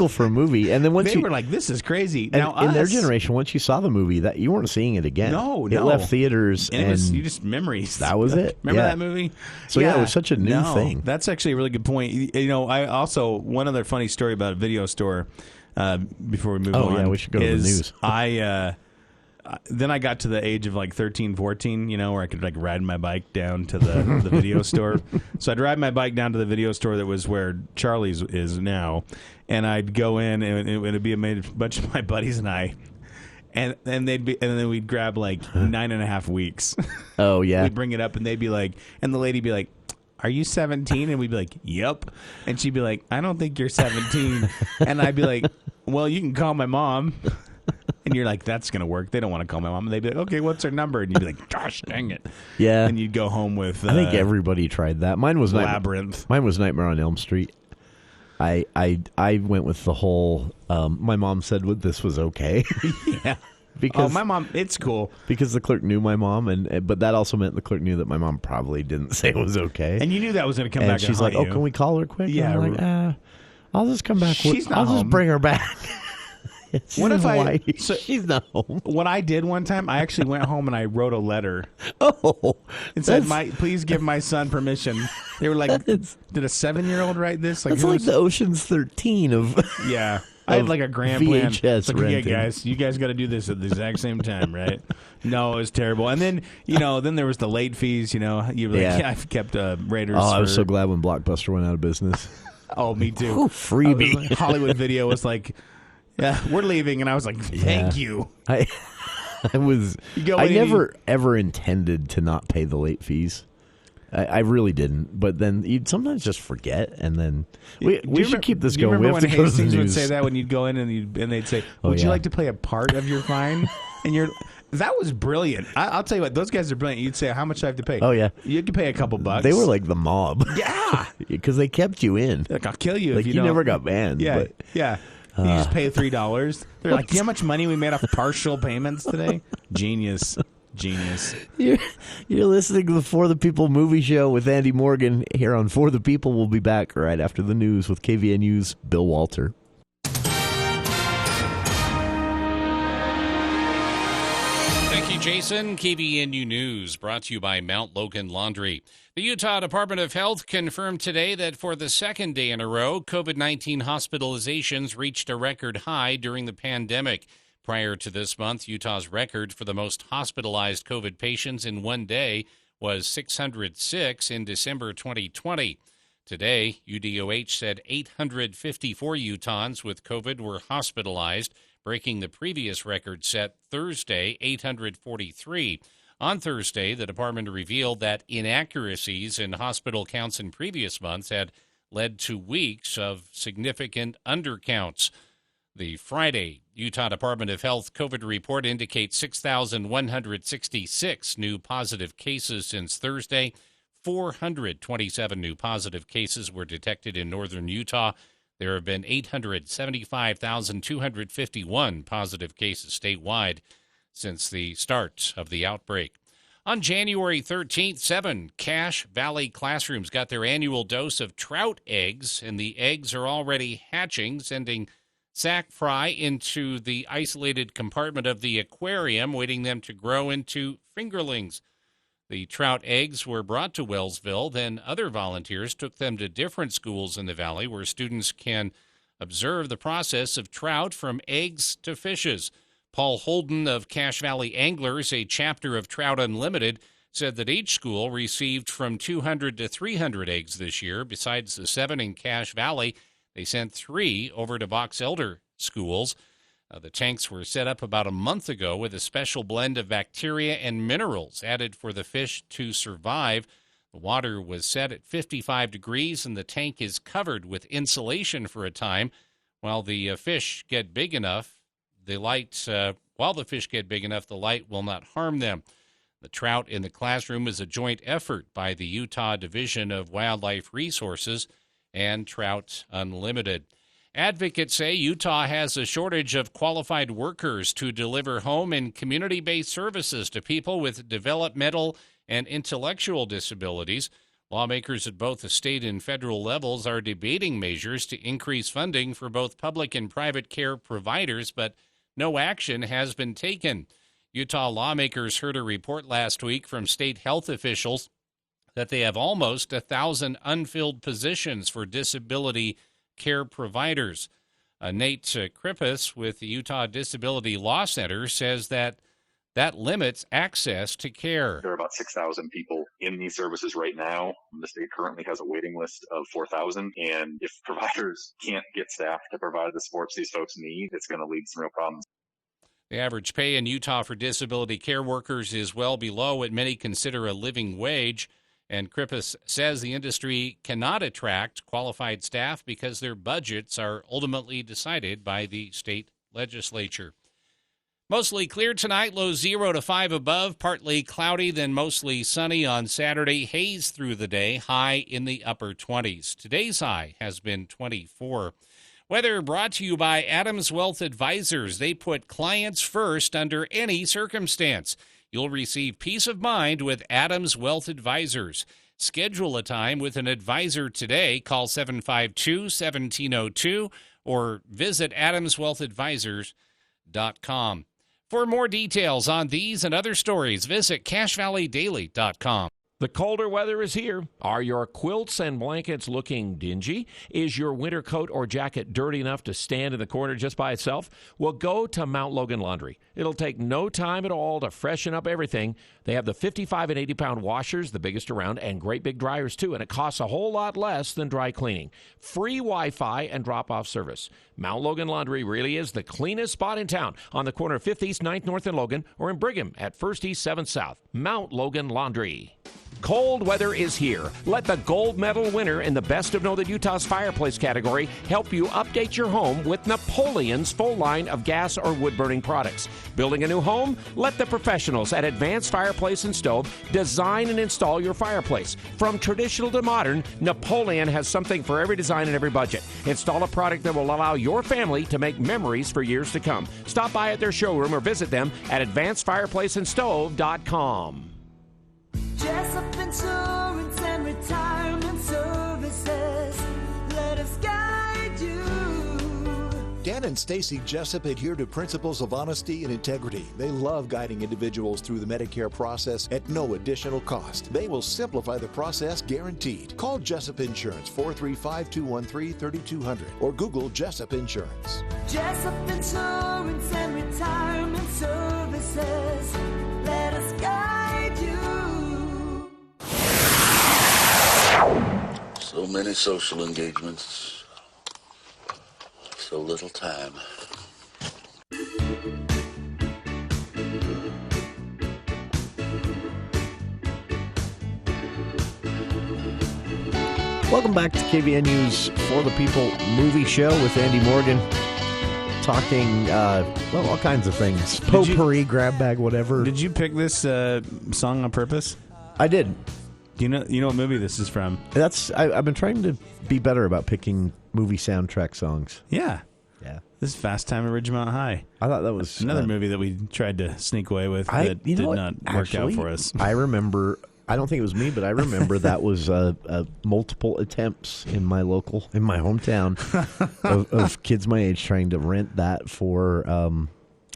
for a movie, and then once they were like, "This is crazy." And now in their generation, once you saw the movie, that you weren't seeing it again. No, it left theaters, and it was you just memories. That was it. Remember that movie? So it was such a new thing. That's actually a really good point. I also, one other funny story about a video store. Before we move on, yeah, we should go to the news. Then I got to the age of like 13, 14, where I could like ride my bike down to the video store. So I'd ride my bike down to the video store that was where Charlie's is now, and I'd go in, and it'd be a bunch of my buddies and I, and then we'd grab like 9.5 weeks. Oh yeah, we'd bring it up, and they'd be like, and the lady'd be like, "Are you 17?" And we'd be like, "Yep." And she'd be like, "I don't think you're 17." And I'd be like, "Well, you can call my mom." And you're like, that's going to work. They don't want to call my mom. And they'd be like, "Okay, what's her number?" And you'd be like, "Gosh, dang it." Yeah. And you'd go home with... I think everybody tried that. Mine was Labyrinth. Mine was Nightmare on Elm Street. I went with the whole... my mom said this was okay. Yeah. Because my mom, it's cool. Because the clerk knew my mom, but that also meant the clerk knew that my mom probably didn't say it was okay. And you knew that was going to come and back she's and like, "Oh, can we call her quick?" Yeah. And I'm like, I'll just come back. I'll just bring her back. What if she's not home? What I did one time, I actually went home and I wrote a letter. And said, "Please give my son permission." They were like, "Did a 7-year-old write this?" That's like the Ocean's 13 of yeah. I had like a grand plan. VHS like, renting. "Okay, guys, you guys got to do this at the exact same time, right?" No, it was terrible. And then then there was the late fees. You were like, I've kept Raiders. I was so glad when Blockbuster went out of business. Oh, me too. Ooh, freebie. Hollywood Video was like, "Yeah, we're leaving," and I was like, "Thank you." I never ever intended to not pay the late fees. I really didn't. But then you'd sometimes just forget, and then we should keep this going. We have to when go to the Hastings would news. say that when you'd go in and they'd say, "Would you like to play a part of your fine?" And that was brilliant. I'll tell you what, those guys are brilliant. You'd say, "How much do I have to pay?" Oh yeah, you could pay a couple bucks. They were like the mob. Yeah, because they kept you in. Like, I'll kill you. Like if you never got banned. Yeah, but, yeah. You just pay $3. They're like, "Do you know how much money we made off partial payments today?" Genius. You're listening to the For the People movie show with Andy Morgan here on For the People. We'll be back right after the news with KVNU's Bill Walter. Thank you, Jason. KVNU News brought to you by Mount Logan Laundry. The Utah Department of Health confirmed today that for the second day in a row, COVID-19 hospitalizations reached a record high during the pandemic. Prior to this month, Utah's record for the most hospitalized COVID patients in one day was 606 in December 2020. Today, UDOH said 854 Utahns with COVID were hospitalized, breaking the previous record set Thursday, 843. On Thursday, the department revealed that inaccuracies in hospital counts in previous months had led to weeks of significant undercounts. The Friday Utah Department of Health COVID report indicates 6,166 new positive cases since Thursday. 427 new positive cases were detected in northern Utah. There have been 875,251 positive cases statewide since the start of the outbreak. On January 13th, 7 Cache Valley classrooms got their annual dose of trout eggs, and the eggs are already hatching, sending sack fry into the isolated compartment of the aquarium, waiting them to grow into fingerlings. The trout eggs were brought to Wellsville. Then other volunteers took them to different schools in the valley where students can observe the process of trout from eggs to fishes. Paul Holden of Cache Valley Anglers, a chapter of Trout Unlimited, said that each school received from 200 to 300 eggs this year. Besides the 7 in Cache Valley, they sent 3 over to Box Elder schools. The tanks were set up about a month ago with a special blend of bacteria and minerals added for the fish to survive. The water was set at 55 degrees, and the tank is covered with insulation for a time while the fish get big enough. The light will not harm them. The trout in the classroom is a joint effort by the Utah Division of Wildlife Resources and Trout Unlimited. Advocates say Utah has a shortage of qualified workers to deliver home and community-based services to people with developmental and intellectual disabilities. Lawmakers at both the state and federal levels are debating measures to increase funding for both public and private care providers, but no action has been taken. Utah lawmakers heard a report last week from state health officials that they have almost 1,000 unfilled positions for disability care providers. Nate Krippus with the Utah Disability Law Center says that limits access to care. There are about 6,000 people in these services right now. The state currently has a waiting list of 4,000. And if providers can't get staff to provide the supports these folks need, it's going to lead to some real problems. The average pay in Utah for disability care workers is well below what many consider a living wage. And Krippus says the industry cannot attract qualified staff because their budgets are ultimately decided by the state legislature. Mostly clear tonight, lows 0 to 5 above, partly cloudy, then mostly sunny on Saturday. Haze through the day, high in the upper 20s. Today's high has been 24. Weather brought to you by Adams Wealth Advisors. They put clients first under any circumstance. You'll receive peace of mind with Adams Wealth Advisors. Schedule a time with an advisor today. Call 752-1702 or visit adamswealthadvisors.com. For more details on these and other stories, visit CacheValleyDaily.com. The colder weather is here. Are your quilts and blankets looking dingy? Is your winter coat or jacket dirty enough to stand in the corner just by itself? Well, go to Mount Logan Laundry. It'll take no time at all to freshen up everything. They have the 55 and 80-pound washers, the biggest around, and great big dryers, too, and it costs a whole lot less than dry cleaning. Free Wi-Fi and drop-off service. Mount Logan Laundry really is the cleanest spot in town on the corner of 5th East, 9th North, and Logan, or in Brigham at 1st East, 7th South. Mount Logan Laundry. Cold weather is here. Let the gold medal winner in the Best of Northern Utah's fireplace category help you update your home with Napoleon's full line of gas or wood-burning products. Building a new home? Let the professionals at Advanced Fireplace and Stove design and install your fireplace. From traditional to modern, Napoleon has something for every design and every budget. Install a product that will allow your family to make memories for years to come. Stop by at their showroom or visit them at advancedfireplaceandstove.com. Jessup Insurance and Retirement Services. Let us guide you. Dan and Stacy Jessup adhere to principles of honesty and integrity. They love guiding individuals through the Medicare process at no additional cost. They will simplify the process guaranteed. Call Jessup Insurance 435-213-3200 or Google Jessup Insurance. Jessup Insurance and Retirement Services. Let us guide you. So many social engagements, so little time. Welcome back to KVNU's For the People movie show with Andy Morgan. Talking, all kinds of things. Potpourri, grab bag, whatever. Did you pick this song on purpose? I did. Do you know what movie this is from? I've been trying to be better about picking movie soundtrack songs. Yeah. Yeah. This is Fast Time at Ridgemont High. I thought that was another movie that we tried to sneak away with that did not work out for us. I remember, I don't think it was me, but I remember that was multiple attempts in my hometown of kids my age trying to rent that for.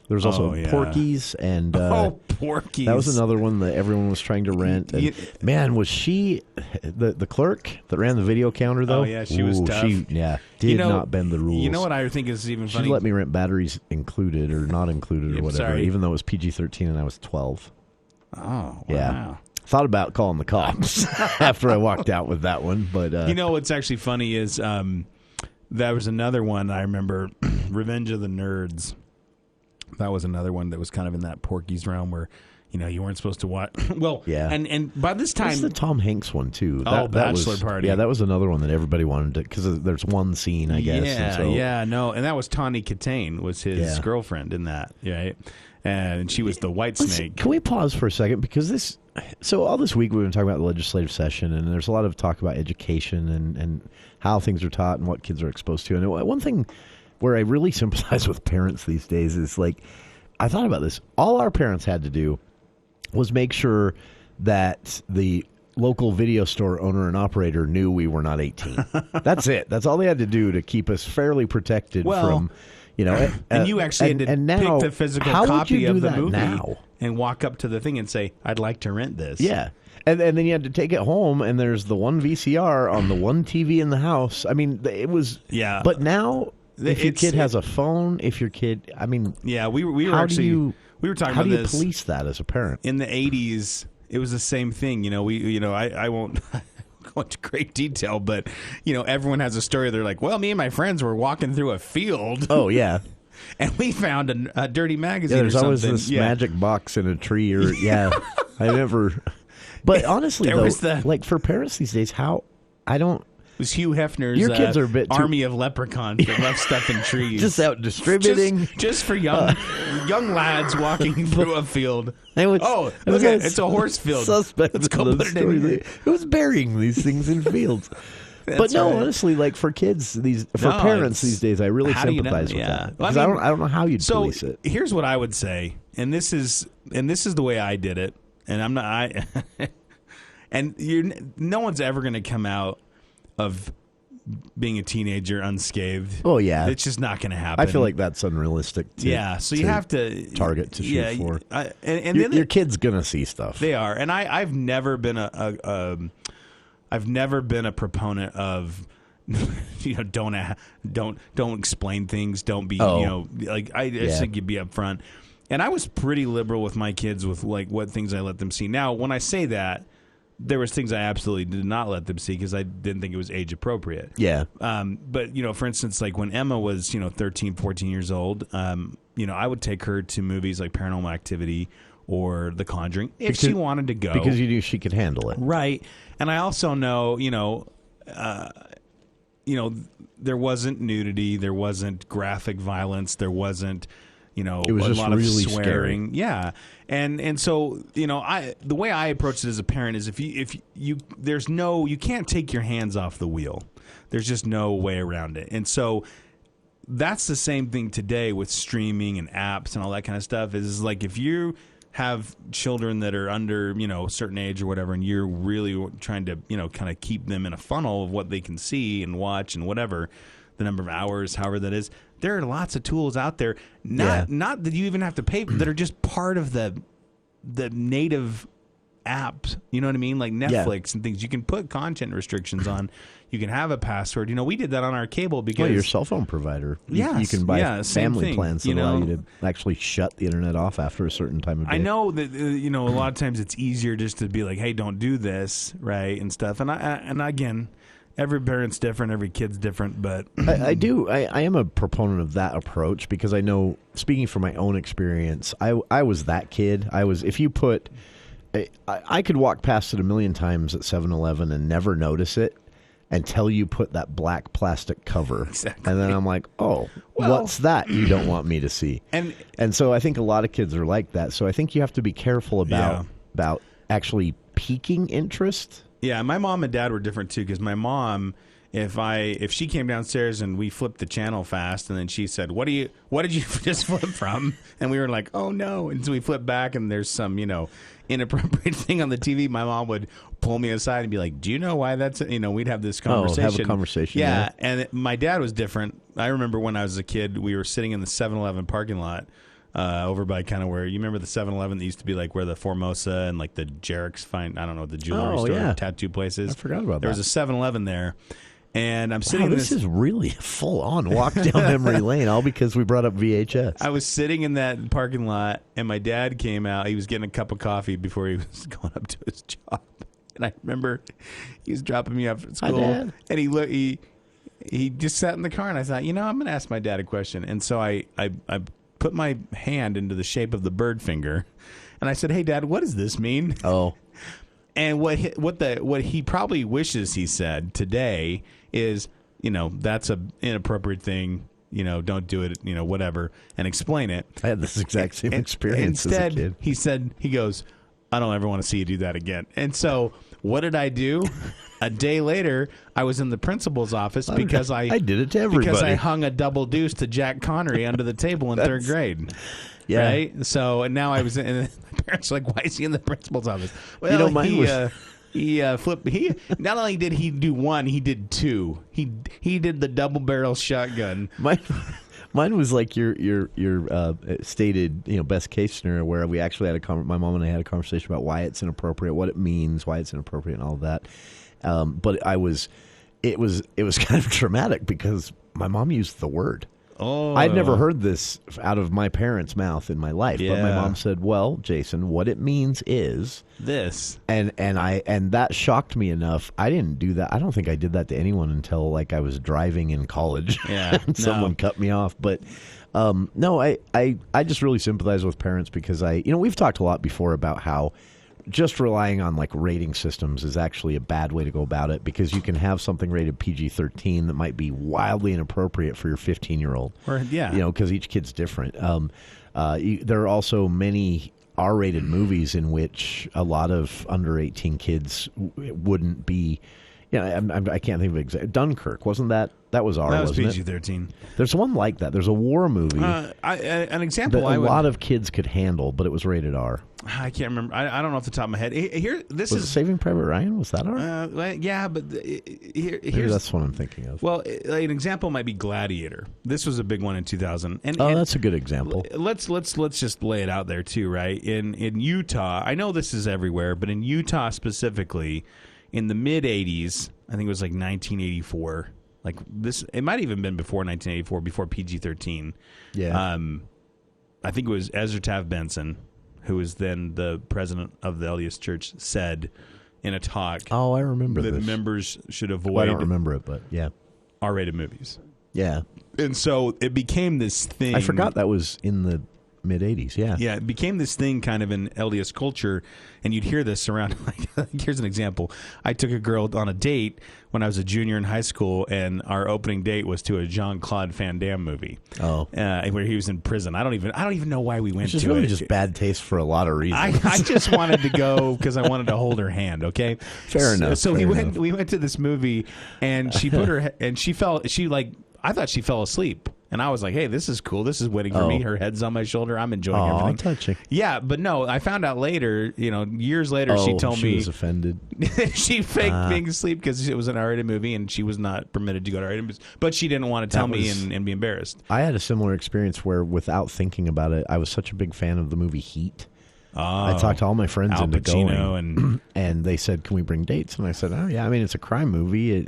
There was also Porky's and Porky's. That was another one that everyone was trying to rent. And man, was she the clerk that ran the video counter though? Oh yeah, she was tough. She did not bend the rules. You know what I think is even funny? She let me rent batteries included or not included or whatever, sorry. even though it was PG-13 and I was 12. Oh wow. Yeah. Thought about calling the cops after I walked out with that one, but you know what's actually funny is that was another one I remember, Revenge of the Nerds. That was another one that was kind of in that Porky's realm where, you weren't supposed to watch. Well, yeah. And by this time, that's the Tom Hanks one too. Bachelor Party. Yeah, that was another one that everybody wanted to, because there's one scene, I guess. Yeah, and that was Tawny Katane was his girlfriend in that, right? And she was the White Snake. Can we pause for a second, because all this week we've been talking about the legislative session, and there's a lot of talk about education and how things are taught and what kids are exposed to. And one thing where I really sympathize with parents these days is, like, I thought about this. All our parents had to do was make sure that the local video store owner and operator knew we were not 18. That's it. That's all they had to do to keep us fairly protected from, and you actually had to now, pick the physical copy of the movie and walk up to the thing and say, I'd like to rent this. Yeah. And then you had to take it home, and there's the one VCR on the one TV in the house. I mean, it was... Yeah. But now... If your kid has a phone, we were talking about this. How do you police that as a parent? In the 80s, it was the same thing. I won't go into great detail, but everyone has a story. They're like, well, me and my friends were walking through a field. Oh yeah, and we found a dirty magazine. Yeah, there's or something. Always this magic box in a tree, or I never. But honestly, like for parents these days, It was Hugh Hefner's your kids are a bit army of leprechauns that left stuff in trees. Just out distributing. Just for young lads walking through a field. It's a horse field. Suspect. Let's go put it in here. Who's burying these things in fields? But no, honestly, like for kids, parents these days, I really sympathize with that. Because I don't know how you'd police it. Here's what I would say, and this is the way I did it, and I'm not no one's ever going to come out of being a teenager unscathed. Oh yeah, it's just not going to happen. I feel like that's unrealistic. So you have to target to shoot for. And your kid's gonna see stuff. They are, and I've never been a proponent of don't explain things. Don't be I just think you be upfront. And I was pretty liberal with my kids with like what things I let them see. Now, when I say that, there was things I absolutely did not let them see because I didn't think it was age appropriate. Yeah. But, for instance, like when Emma was, 13, 14 years old, I would take her to movies like Paranormal Activity or The Conjuring if she wanted to go. Because you knew she could handle it. Right. And I also know, there wasn't nudity, there wasn't graphic violence, there wasn't, it was a just lot really of swearing. scary. Yeah. And so, the way I approach it as a parent is you can't take your hands off the wheel. There's just no way around it. And so that's the same thing today with streaming and apps and all that kind of stuff is like if you have children that are under, a certain age or whatever, and you're really trying to, kind of keep them in a funnel of what they can see and watch and whatever, the number of hours, however that is, there are lots of tools out there, not that you even have to pay, that are just part of the native apps, you know what I mean? Like Netflix and things. You can put content restrictions on. You can have a password. We did that on our cable because your cell phone provider. Yes, you can buy family plans that allow you to actually shut the internet off after a certain time of day. I know that a lot of times it's easier just to be like, hey, don't do this, right, and stuff. And again, every parent's different, every kid's different, but I am a proponent of that approach because I know, speaking from my own experience, I was that kid. I could walk past it a million times at 7-Eleven and never notice it until you put that black plastic cover. Exactly. And then I'm like, what's that you don't want me to see? And so I think a lot of kids are like that. So I think you have to be careful about actually piquing interest. Yeah, my mom and dad were different too because my mom, if she came downstairs and we flipped the channel fast and then she said, what did you just flip from? And we were like, oh no. And so we flipped back and there's some, inappropriate thing on the TV, my mom would pull me aside and be like, do you know why that's, we'd have this conversation. Have a conversation. Yeah. And my dad was different. I remember when I was a kid, we were sitting in the 7-Eleven parking lot over by kind of where, you remember the 7-Eleven that used to be like where the Formosa and like the Jarek's the jewelry store, tattoo places. I forgot about that. There was a 7-Eleven there. And I'm sitting in this is really a full-on walk down memory lane, all because we brought up VHS. I was sitting in that parking lot, and my dad came out. He was getting a cup of coffee before he was going up to his job. And I remember he was dropping me off at school. Hi, Dad. And he just sat in the car, and I thought, I'm going to ask my dad a question. And so I put my hand into the shape of the bird finger, and I said, hey, Dad, what does this mean? Oh. And what he probably wishes he said today is, that's an inappropriate thing. Don't do it. Whatever, and explain it. I had this exact same experience as a kid. Instead, he goes, I don't ever want to see you do that again. And so, what did I do? A day later, I was in the principal's office because I did it to everybody. Because I hung a double deuce to Jack Connery under the table in third grade. Yeah. Right. So, and now I was, and my parents were like, "Why is he in the principal's office?" Well, he flipped. He not only did he do one, he did two. He did the double barrel shotgun. Mine was like your stated best case scenario where we actually had my mom and I had a conversation about why it's inappropriate, what it means, why it's inappropriate, and all of that. But it was kind of traumatic because my mom used the word. Oh, I'd never heard this out of my parents' mouth in my life, but my mom said, "Well, Jason, what it means is this," and that shocked me enough. I didn't do that. I don't think I did that to anyone until like I was driving in college. Yeah, and someone cut me off. But no, I just really sympathize with parents because we've talked a lot before about how just relying on like rating systems is actually a bad way to go about it because you can have something rated PG-13 that might be wildly inappropriate for your 15-year-old. Because each kid's different. There are also many R-rated movies in which a lot of under 18 kids wouldn't be. I can't think of exact. Dunkirk, wasn't that? That was R, wasn't it? That was PG-13. There's one like that. There's a war movie. An example that a lot of kids could handle, but it was rated R. I can't remember. I don't know off the top of my head. Was it Saving Private Ryan? Was that R? Yeah, but here's that's what I'm thinking of. Well, an example might be Gladiator. This was a big one in 2000. And that's a good example. Let's just lay it out there too, right? In Utah, I know this is everywhere, but in Utah specifically, in the mid 80s, I think it was like 1984. Like this, it might have even been before 1984, before PG-13. Yeah. I think it was Ezra Taft Benson, who was then the president of the LDS Church, said in a talk. Oh, I remember that this. members should avoid. Well, I don't remember it, but yeah, R-rated movies. Yeah, and so it became this thing. I forgot that was in the mid-'80s, yeah. Yeah, it became this thing kind of in LDS culture, and you'd hear this around, like, here's an example. I took a girl on a date when I was a junior in high school, and our opening date was to a Jean-Claude Van Damme movie. Oh. Where he was in prison. I don't even know why we went to it. It's really just bad taste for a lot of reasons. I just wanted to go because I wanted to hold her hand, okay? Fair enough. So we went to this movie, and she put her, and I thought she fell asleep. And I was like, hey, this is cool. This is waiting for me. Her head's on my shoulder. I'm enjoying everything. Touching. Yeah, but no, I found out later, years later, she told me. She was offended. She faked being asleep because it was an R-rated movie and she was not permitted to go to R-rated movies. But she didn't want to tell me and be embarrassed. I had a similar experience where, without thinking about it, I was such a big fan of the movie Heat. I talked to all my friends Al into Pacino going, and they said, "Can we bring dates?" And I said, "Oh yeah, I mean it's a crime movie.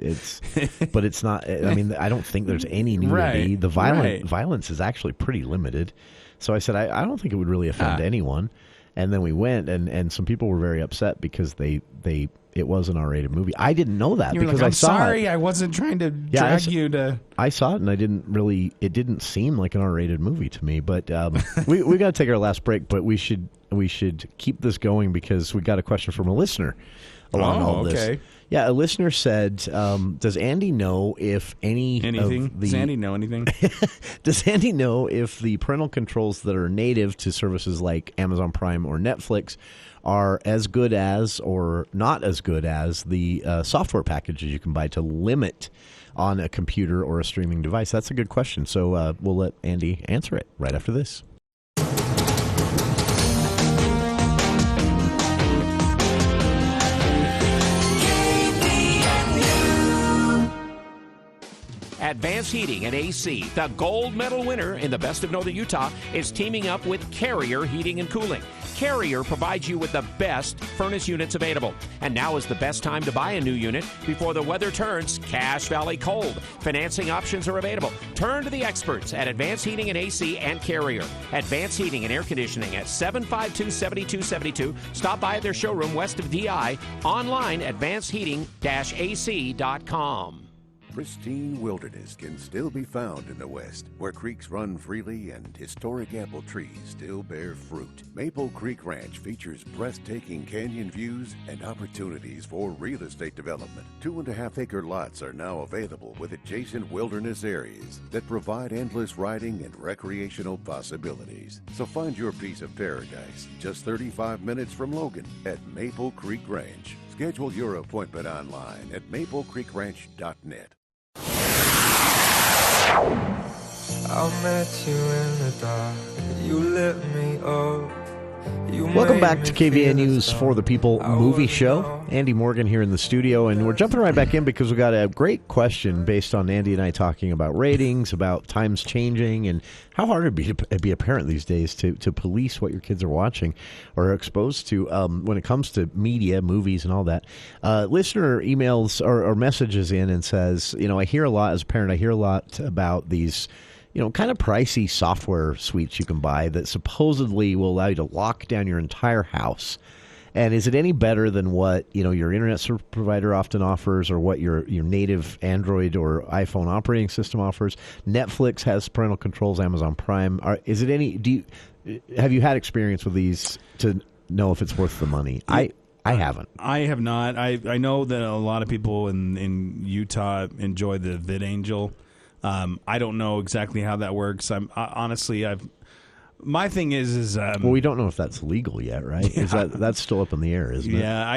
But it's not. I mean, I don't think there's any nudity. Right, the violence is actually pretty limited. So I said, I don't think it would really offend anyone." And then we went, and some people were very upset because it was an R-rated movie. I didn't know that because like, I saw sorry, it. I wasn't trying to drag you to. I saw it and it didn't seem like an R-rated movie to me. But we got to take our last break. But we should keep this going because we got a question from a listener along all this. Okay. Yeah, a listener said, "Does Andy know if anything? Does Andy know anything? Does Andy know if the parental controls that are native to services like Amazon Prime or Netflix are as good as or not as good as the software packages you can buy to limit on a computer or a streaming device?" That's a good question. So we'll let Andy answer it right after this. Advanced Heating and AC, the gold medal winner in the Best of Northern Utah, is teaming up with Carrier Heating and Cooling. Carrier provides you with the best furnace units available. And now is the best time to buy a new unit before the weather turns Cache Valley cold. Financing options are available. Turn to the experts at Advanced Heating and AC and Carrier. Advanced Heating and Air Conditioning at 752-7272. Stop by at their showroom west of DI. Online, advancedheating-ac.com. Pristine wilderness can still be found in the West, where creeks run freely and historic apple trees still bear fruit. Maple Creek Ranch features breathtaking canyon views and opportunities for real estate development. 2.5-acre lots are now available with adjacent wilderness areas that provide endless riding and recreational possibilities. So find your piece of paradise just 35 minutes from Logan at Maple Creek Ranch. Schedule your appointment online at maplecreekranch.net. I met you in the dark, you lit me up. Welcome back to KVNU's For the People movie show. Andy Morgan here in the studio, and we're jumping right back in because we got a great question based on Andy and I talking about ratings, about times changing, and how hard it'd be a parent these days to police what your kids are watching or are exposed to when it comes to media, movies, and all that. Listener emails or messages in and says, I hear a lot as a parent. I hear a lot about these kind of pricey software suites you can buy that supposedly will allow you to lock down your entire house. And is it any better than what, your internet service provider often offers or what your native Android or iPhone operating system offers? Netflix has parental controls, Amazon Prime. Have you had experience with these to know if it's worth the money? I haven't. I have not. I know that a lot of people in Utah enjoy the VidAngel. I don't know exactly how that works. My thing is well, we don't know if that's legal yet, right? Yeah. That's still up in the air, isn't it? Yeah,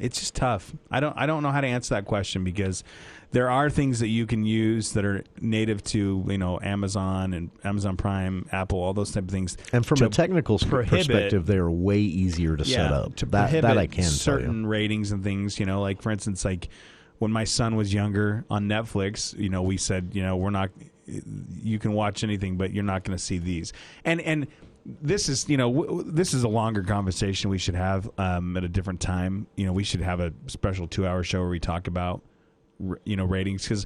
it's just tough. I don't know how to answer that question because there are things that you can use that are native to Amazon and Amazon Prime, Apple, all those type of things. And from a technical perspective, they're way easier to set up. That I can certain tell you. Ratings and things. Like for instance, like when my son was younger on Netflix, we said we're not. You can watch anything, but you're not going to see these. And this is this is a longer conversation we should have at a different time. We should have a special 2-hour show where we talk about ratings because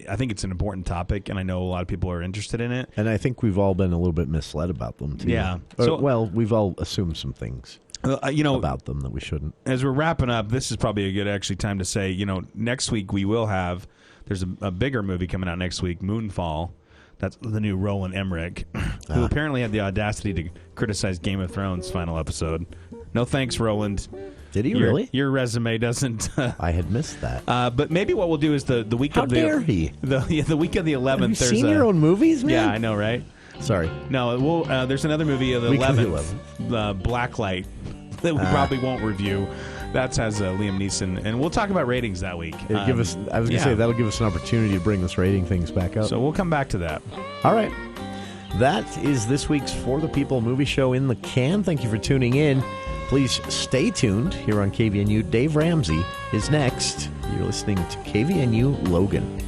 I think it's an important topic, and I know a lot of people are interested in it. And I think we've all been a little bit misled about them too. Yeah. We've all assumed some things. About them that we shouldn't. As we're wrapping up, this is probably a good time to say, next week we will have. There's a bigger movie coming out next week, Moonfall, That's the new Roland Emmerich, who apparently had the audacity to criticize Game of Thrones' final episode. No thanks, Roland. Did he really? Your resume doesn't. I had missed that. But maybe what we'll do is the week How of the. dare he? The week of the 11th. Have you there's seen your own movies, man? Yeah, I know, right? Sorry. No, there's another movie of the 11th, Blacklight, that we probably won't review. That has Liam Neeson, and we'll talk about ratings that week. I was going to say that'll give us an opportunity to bring this rating things back up. So we'll come back to that. All right. That is this week's For the People movie show in the can. Thank you for tuning in. Please stay tuned here on KVNU. Dave Ramsey is next. You're listening to KVNU Logan.